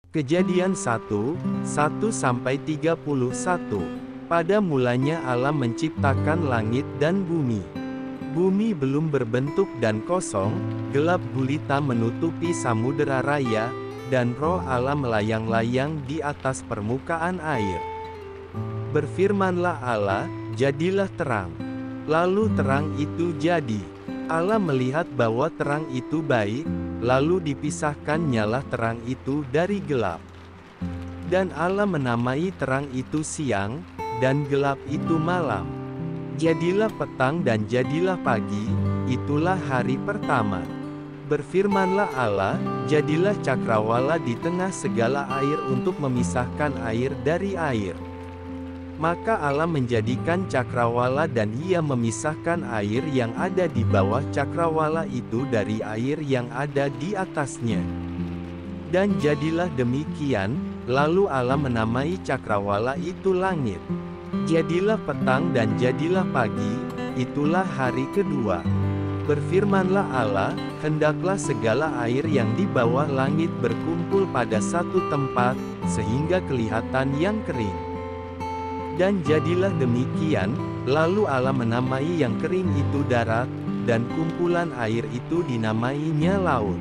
Kejadian 1:1-31. Pada mulanya Allah menciptakan langit dan bumi. Bumi belum berbentuk dan kosong, gelap gulita menutupi samudera raya, dan roh Allah melayang-layang di atas permukaan air. Berfirmanlah Allah, jadilah terang. Lalu terang itu jadi. Allah melihat bahwa terang itu baik, lalu dipisahkan nyalah terang itu dari gelap. Dan Allah menamai terang itu siang, dan gelap itu malam. Jadilah petang dan jadilah pagi, itulah hari pertama. Berfirmanlah Allah, jadilah cakrawala di tengah segala air untuk memisahkan air dari air. Maka Allah menjadikan cakrawala dan Ia memisahkan air yang ada di bawah cakrawala itu dari air yang ada di atasnya. Dan jadilah demikian, lalu Allah menamai cakrawala itu langit. Jadilah petang dan jadilah pagi, itulah hari kedua. Berfirmanlah Allah, hendaklah segala air yang di bawah langit berkumpul pada satu tempat, sehingga kelihatan yang kering. Dan jadilah demikian, lalu Allah menamai yang kering itu darat, dan kumpulan air itu dinamainya laut.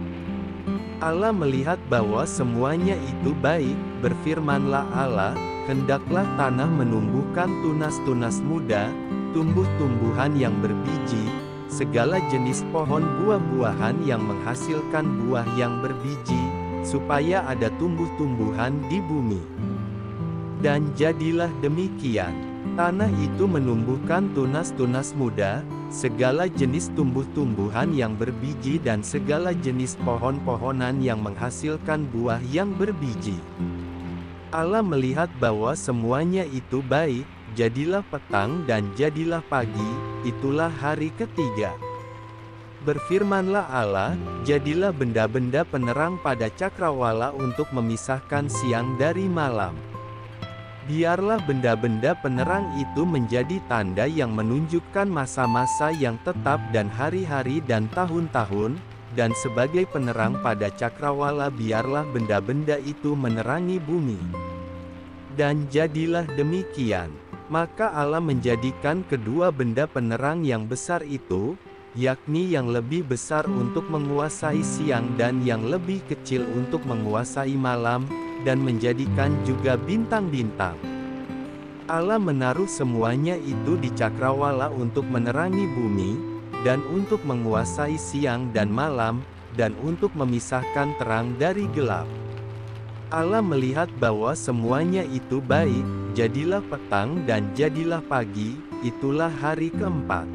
Allah melihat bahwa semuanya itu baik, berfirmanlah Allah, hendaklah tanah menumbuhkan tunas-tunas muda, tumbuh-tumbuhan yang berbiji, segala jenis pohon buah-buahan yang menghasilkan buah yang berbiji, supaya ada tumbuh-tumbuhan di bumi. Dan jadilah demikian. Tanah itu menumbuhkan tunas-tunas muda, segala jenis tumbuh-tumbuhan yang berbiji dan segala jenis pohon-pohonan yang menghasilkan buah yang berbiji. Allah melihat bahwa semuanya itu baik, jadilah petang dan jadilah pagi, itulah hari ketiga. Berfirmanlah Allah, jadilah benda-benda penerang pada cakrawala untuk memisahkan siang dari malam. Biarlah benda-benda penerang itu menjadi tanda yang menunjukkan masa-masa yang tetap dan hari-hari dan tahun-tahun, dan sebagai penerang pada cakrawala biarlah benda-benda itu menerangi bumi. Dan jadilah demikian. Maka Allah menjadikan kedua benda penerang yang besar itu, yakni yang lebih besar untuk menguasai siang dan yang lebih kecil untuk menguasai malam, dan menjadikan juga bintang-bintang. Allah menaruh semuanya itu di cakrawala untuk menerangi bumi, dan untuk menguasai siang dan malam, dan untuk memisahkan terang dari gelap. Allah melihat bahwa semuanya itu baik, jadilah petang dan jadilah pagi, itulah hari keempat.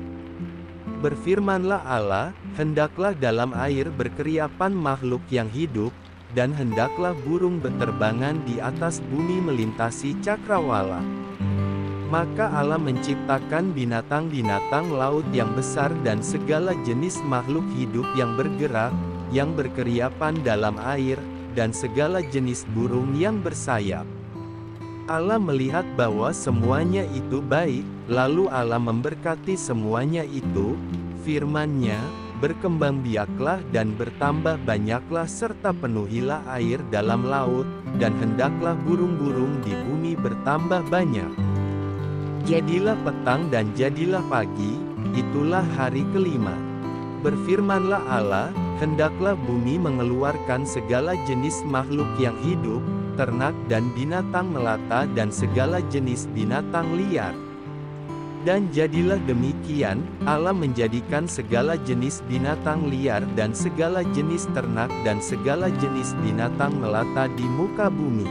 Berfirmanlah Allah, hendaklah dalam air berkeriapan makhluk yang hidup, dan hendaklah burung beterbangan di atas bumi melintasi cakrawala. Maka Allah menciptakan binatang-binatang laut yang besar dan segala jenis makhluk hidup yang bergerak, yang berkeriapan dalam air, dan segala jenis burung yang bersayap. Allah melihat bahwa semuanya itu baik, lalu Allah memberkati semuanya itu, firman-Nya, berkembang biaklah dan bertambah banyaklah serta penuhilah air dalam laut, dan hendaklah burung-burung di bumi bertambah banyak. Jadilah petang dan jadilah pagi, itulah hari kelima. Berfirmanlah Allah, hendaklah bumi mengeluarkan segala jenis makhluk yang hidup, ternak dan binatang melata dan segala jenis binatang liar. Dan jadilah demikian, Allah menjadikan segala jenis binatang liar dan segala jenis ternak dan segala jenis binatang melata di muka bumi.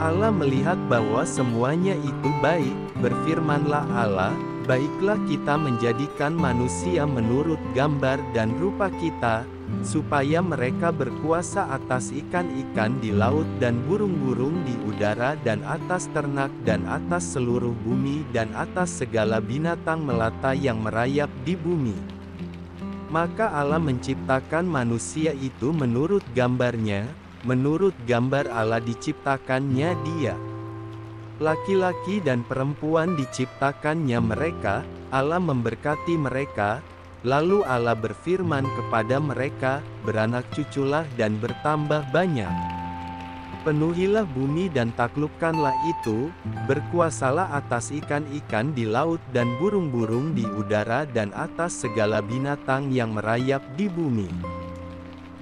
Allah melihat bahwa semuanya itu baik, berfirmanlah Allah, baiklah kita menjadikan manusia menurut gambar dan rupa kita, supaya mereka berkuasa atas ikan-ikan di laut dan burung-burung di udara dan atas ternak dan atas seluruh bumi dan atas segala binatang melata yang merayap di bumi. Maka Allah menciptakan manusia itu menurut gambarnya, menurut gambar Allah diciptakannya dia. Laki-laki dan perempuan diciptakannya mereka, Allah memberkati mereka. Lalu Allah berfirman kepada mereka, beranak cuculah dan bertambah banyak. Penuhilah bumi dan taklukkanlah itu, berkuasalah atas ikan-ikan di laut dan burung-burung di udara dan atas segala binatang yang merayap di bumi.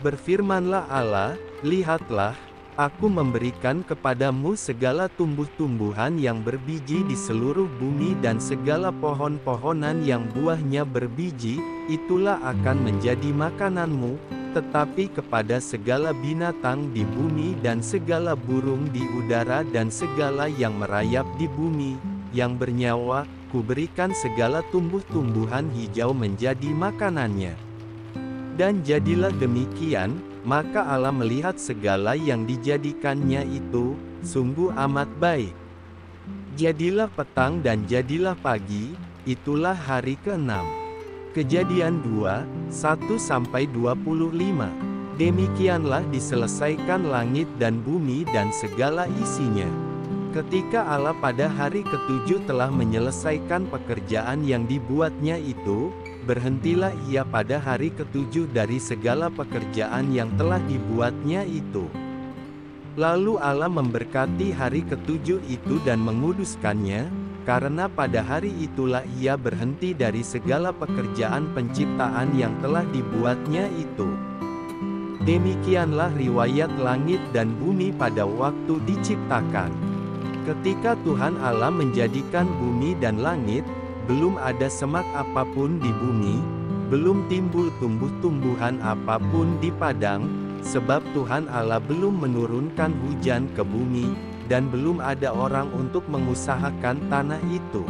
Berfirmanlah Allah, lihatlah, aku memberikan kepadamu segala tumbuh-tumbuhan yang berbiji di seluruh bumi dan segala pohon-pohonan yang buahnya berbiji, itulah akan menjadi makananmu. Tetapi kepada segala binatang di bumi dan segala burung di udara dan segala yang merayap di bumi, yang bernyawa, kuberikan segala tumbuh-tumbuhan hijau menjadi makanannya. Dan jadilah demikian, maka Allah melihat segala yang dijadikannya itu, sungguh amat baik. Jadilah petang dan jadilah pagi, itulah hari ke-6. Kejadian 2, 1-25. Demikianlah diselesaikan langit dan bumi dan segala isinya. Ketika Allah pada hari ke-7 telah menyelesaikan pekerjaan yang dibuatnya itu, berhentilah ia pada hari ke-7 dari segala pekerjaan yang telah dibuatnya itu. Lalu Allah memberkati hari ke-7 itu dan menguduskannya, karena pada hari itulah ia berhenti dari segala pekerjaan penciptaan yang telah dibuatnya itu. Demikianlah riwayat langit dan bumi pada waktu diciptakan. Ketika Tuhan Allah menjadikan bumi dan langit, belum ada semak apapun di bumi, belum timbul tumbuh-tumbuhan apapun di padang, sebab Tuhan Allah belum menurunkan hujan ke bumi, dan belum ada orang untuk mengusahakan tanah itu.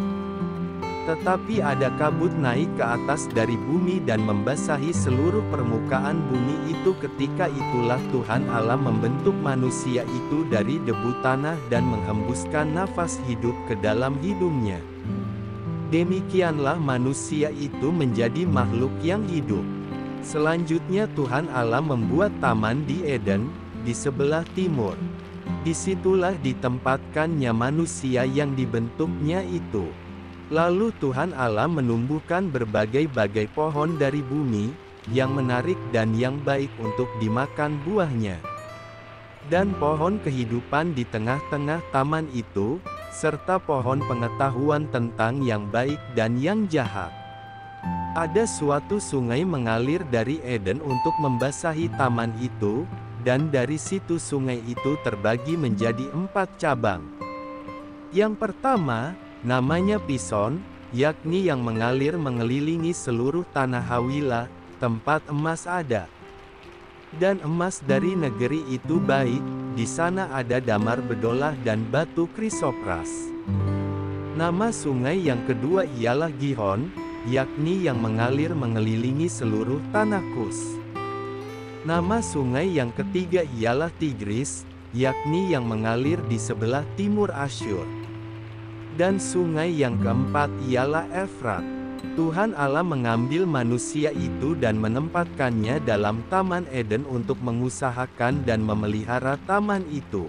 Tetapi ada kabut naik ke atas dari bumi dan membasahi seluruh permukaan bumi itu. Ketika itulah Tuhan Allah membentuk manusia itu dari debu tanah dan menghembuskan nafas hidup ke dalam hidungnya. Demikianlah manusia itu menjadi makhluk yang hidup. Selanjutnya Tuhan Allah membuat taman di Eden, di sebelah timur. Disitulah ditempatkannya manusia yang dibentuknya itu. Lalu Tuhan Allah menumbuhkan berbagai-bagai pohon dari bumi, yang menarik dan yang baik untuk dimakan buahnya. Dan pohon kehidupan di tengah-tengah taman itu, serta pohon pengetahuan tentang yang baik dan yang jahat. Ada suatu sungai mengalir dari Eden untuk membasahi taman itu, dan dari situ sungai itu terbagi menjadi 4 cabang. Yang pertama, namanya Pison, yakni yang mengalir mengelilingi seluruh tanah Hawila, tempat emas ada. Dan emas dari negeri itu baik, di sana ada damar bedolah dan batu krisopras. Nama sungai yang kedua ialah Gihon, yakni yang mengalir mengelilingi seluruh tanah Kus. Nama sungai yang ketiga ialah Tigris, yakni yang mengalir di sebelah timur Asyur. Dan sungai yang keempat ialah Efrat. Tuhan Allah mengambil manusia itu dan menempatkannya dalam Taman Eden untuk mengusahakan dan memelihara taman itu.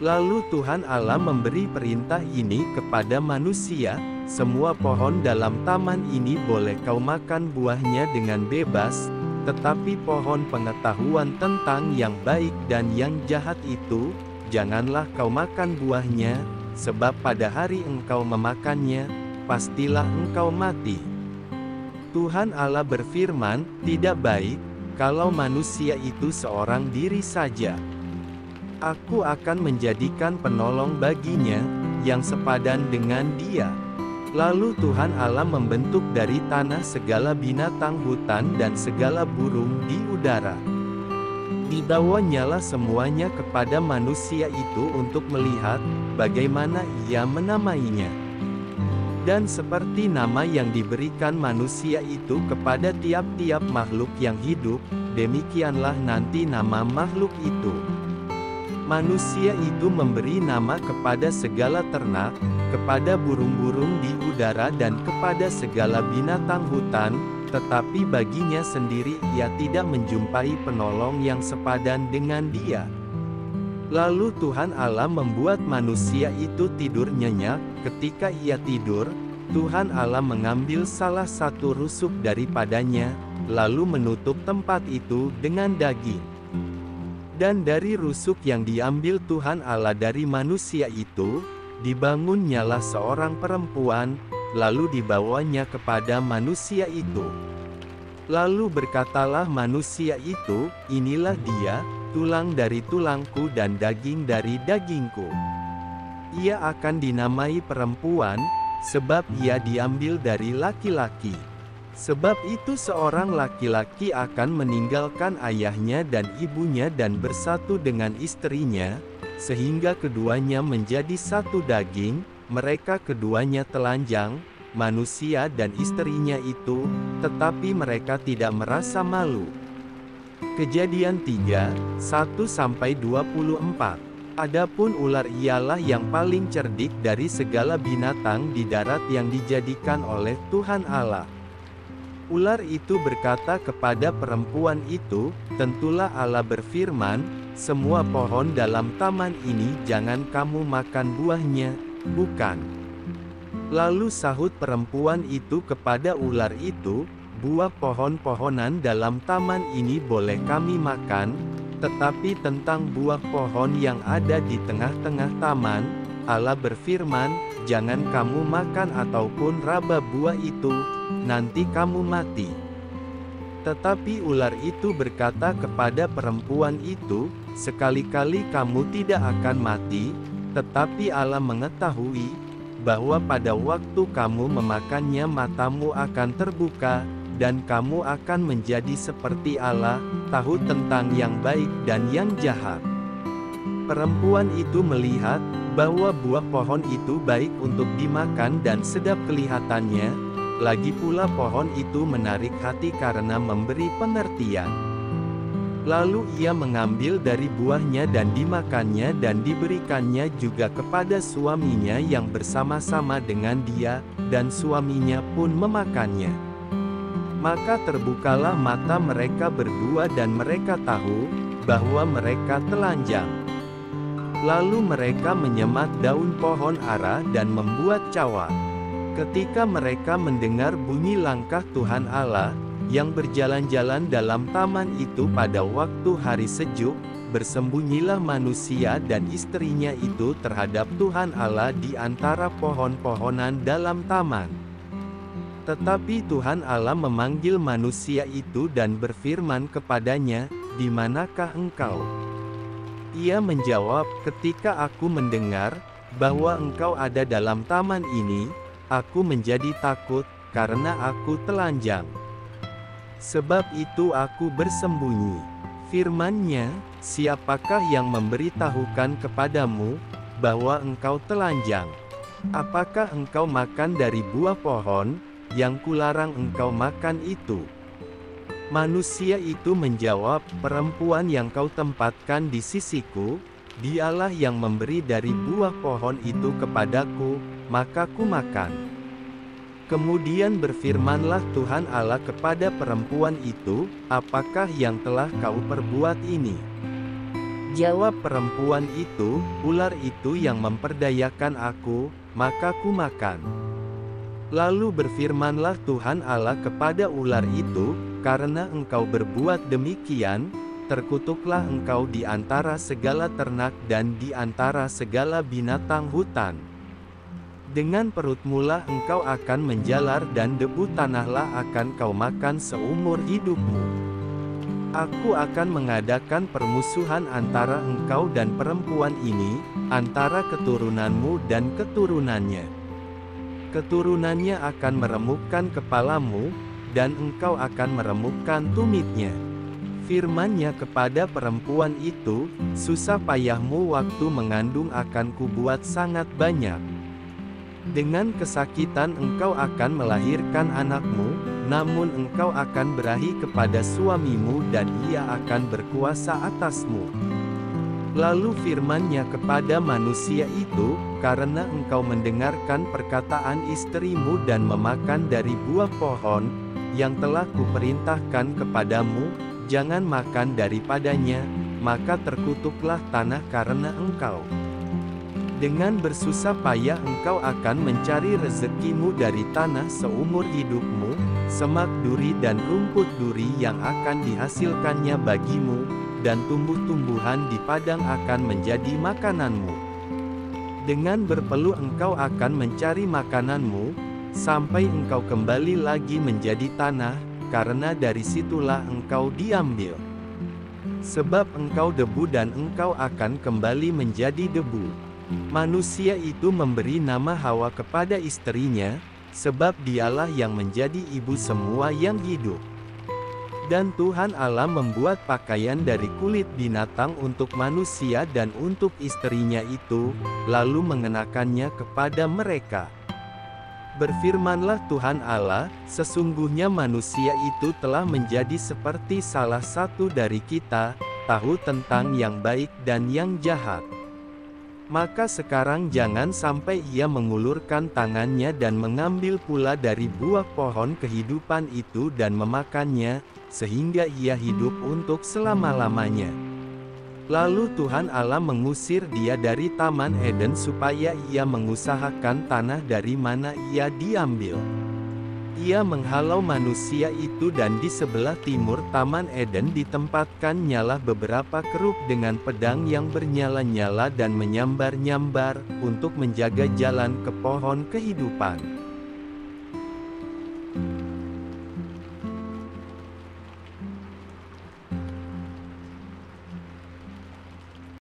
Lalu Tuhan Allah memberi perintah ini kepada manusia, semua pohon dalam taman ini boleh kau makan buahnya dengan bebas, tetapi pohon pengetahuan tentang yang baik dan yang jahat itu, janganlah kau makan buahnya, sebab pada hari engkau memakannya, pastilah engkau mati. Tuhan Allah berfirman, tidak baik, kalau manusia itu seorang diri saja. Aku akan menjadikan penolong baginya, yang sepadan dengan dia. Lalu Tuhan Allah membentuk dari tanah segala binatang hutan dan segala burung di udara. Dibawanyalah semuanya kepada manusia itu untuk melihat bagaimana ia menamainya. Dan seperti nama yang diberikan manusia itu kepada tiap-tiap makhluk yang hidup, demikianlah nanti nama makhluk itu. Manusia itu memberi nama kepada segala ternak, kepada burung-burung di udara dan kepada segala binatang hutan, tetapi baginya sendiri ia tidak menjumpai penolong yang sepadan dengan dia. Lalu Tuhan Allah membuat manusia itu tidur nyenyak. Ketika ia tidur, Tuhan Allah mengambil salah satu rusuk daripadanya, lalu menutup tempat itu dengan daging. Dan dari rusuk yang diambil Tuhan Allah dari manusia itu, dibangunnyalah seorang perempuan, lalu dibawanya kepada manusia itu. Lalu berkatalah manusia itu, inilah dia, tulang dari tulangku dan daging dari dagingku. Ia akan dinamai perempuan, sebab ia diambil dari laki-laki. Sebab itu seorang laki-laki akan meninggalkan ayahnya dan ibunya dan bersatu dengan istrinya, sehingga keduanya menjadi satu daging. Mereka keduanya telanjang, manusia dan istrinya itu, tetapi mereka tidak merasa malu. Kejadian 3, 1-24. Adapun ular ialah yang paling cerdik dari segala binatang di darat yang dijadikan oleh Tuhan Allah. Ular itu berkata kepada perempuan itu, tentulah Allah berfirman, semua pohon dalam taman ini jangan kamu makan buahnya, bukan? Lalu sahut perempuan itu kepada ular itu, buah pohon-pohonan dalam taman ini boleh kami makan, tetapi tentang buah pohon yang ada di tengah-tengah taman, Allah berfirman, jangan kamu makan ataupun raba buah itu, nanti kamu mati. Tetapi ular itu berkata kepada perempuan itu, sekali-kali kamu tidak akan mati, tetapi Allah mengetahui, bahwa pada waktu kamu memakannya matamu akan terbuka, dan kamu akan menjadi seperti Allah, tahu tentang yang baik dan yang jahat. Perempuan itu melihat, bahwa buah pohon itu baik untuk dimakan dan sedap kelihatannya, lagi pula pohon itu menarik hati karena memberi pengertian. Lalu ia mengambil dari buahnya dan dimakannya dan diberikannya juga kepada suaminya yang bersama-sama dengan dia, dan suaminya pun memakannya. Maka terbukalah mata mereka berdua dan mereka tahu, bahwa mereka telanjang. Lalu mereka menyemat daun pohon ara dan membuat cawat. Ketika mereka mendengar bunyi langkah Tuhan Allah, yang berjalan-jalan dalam taman itu pada waktu hari sejuk, bersembunyilah manusia dan istrinya itu terhadap Tuhan Allah di antara pohon-pohonan dalam taman. Tetapi Tuhan Allah memanggil manusia itu dan berfirman kepadanya, "Di manakah engkau?" Ia menjawab, "Ketika aku mendengar bahwa engkau ada dalam taman ini, aku menjadi takut, karena aku telanjang. Sebab itu aku bersembunyi." Firman-Nya, "Siapakah yang memberitahukan kepadamu bahwa engkau telanjang? Apakah engkau makan dari buah pohon yang kularang engkau makan itu?" Manusia itu menjawab, "Perempuan yang kau tempatkan di sisiku, dialah yang memberi dari buah pohon itu kepadaku, maka ku makan." Kemudian berfirmanlah Tuhan Allah kepada perempuan itu, "Apakah yang telah kau perbuat ini?" Jawab perempuan itu, "Ular itu yang memperdayakan aku, maka ku makan." Lalu berfirmanlah Tuhan Allah kepada ular itu, "Karena engkau berbuat demikian, terkutuklah engkau di antara segala ternak dan di antara segala binatang hutan. Dengan perutmulah engkau akan menjalar dan debu tanahlah akan kau makan seumur hidupmu. Aku akan mengadakan permusuhan antara engkau dan perempuan ini, antara keturunanmu dan keturunannya. Keturunannya akan meremukkan kepalamu, dan engkau akan meremukkan tumitnya." Firman-Nya kepada perempuan itu, "Susah payahmu waktu mengandung akan kubuat sangat banyak. Dengan kesakitan engkau akan melahirkan anakmu, namun engkau akan berahi kepada suamimu dan ia akan berkuasa atasmu." Lalu firman-Nya kepada manusia itu, "Karena engkau mendengarkan perkataan istrimu dan memakan dari buah pohon, yang telah kuperintahkan kepadamu, jangan makan daripadanya, maka terkutuklah tanah karena engkau. Dengan bersusah payah engkau akan mencari rezekimu dari tanah seumur hidupmu, semak duri dan rumput duri yang akan dihasilkannya bagimu, dan tumbuh-tumbuhan di padang akan menjadi makananmu. Dengan berpeluh engkau akan mencari makananmu, sampai engkau kembali lagi menjadi tanah, karena dari situlah engkau diambil. Sebab engkau debu dan engkau akan kembali menjadi debu. Manusia itu memberi nama Hawa kepada istrinya, sebab dialah yang menjadi ibu semua yang hidup. Dan Tuhan Allah membuat pakaian dari kulit binatang untuk manusia dan untuk istrinya itu, lalu mengenakannya kepada mereka. Berfirmanlah Tuhan Allah, sesungguhnya manusia itu telah menjadi seperti salah satu dari kita, tahu tentang yang baik dan yang jahat. Maka sekarang jangan sampai ia mengulurkan tangannya dan mengambil pula dari buah pohon kehidupan itu dan memakannya, sehingga ia hidup untuk selama-lamanya. Lalu Tuhan Allah mengusir dia dari Taman Eden supaya ia mengusahakan tanah dari mana ia diambil. Ia menghalau manusia itu dan di sebelah timur Taman Eden ditempatkan nyala beberapa keruk dengan pedang yang bernyala-nyala dan menyambar-nyambar, untuk menjaga jalan ke pohon kehidupan.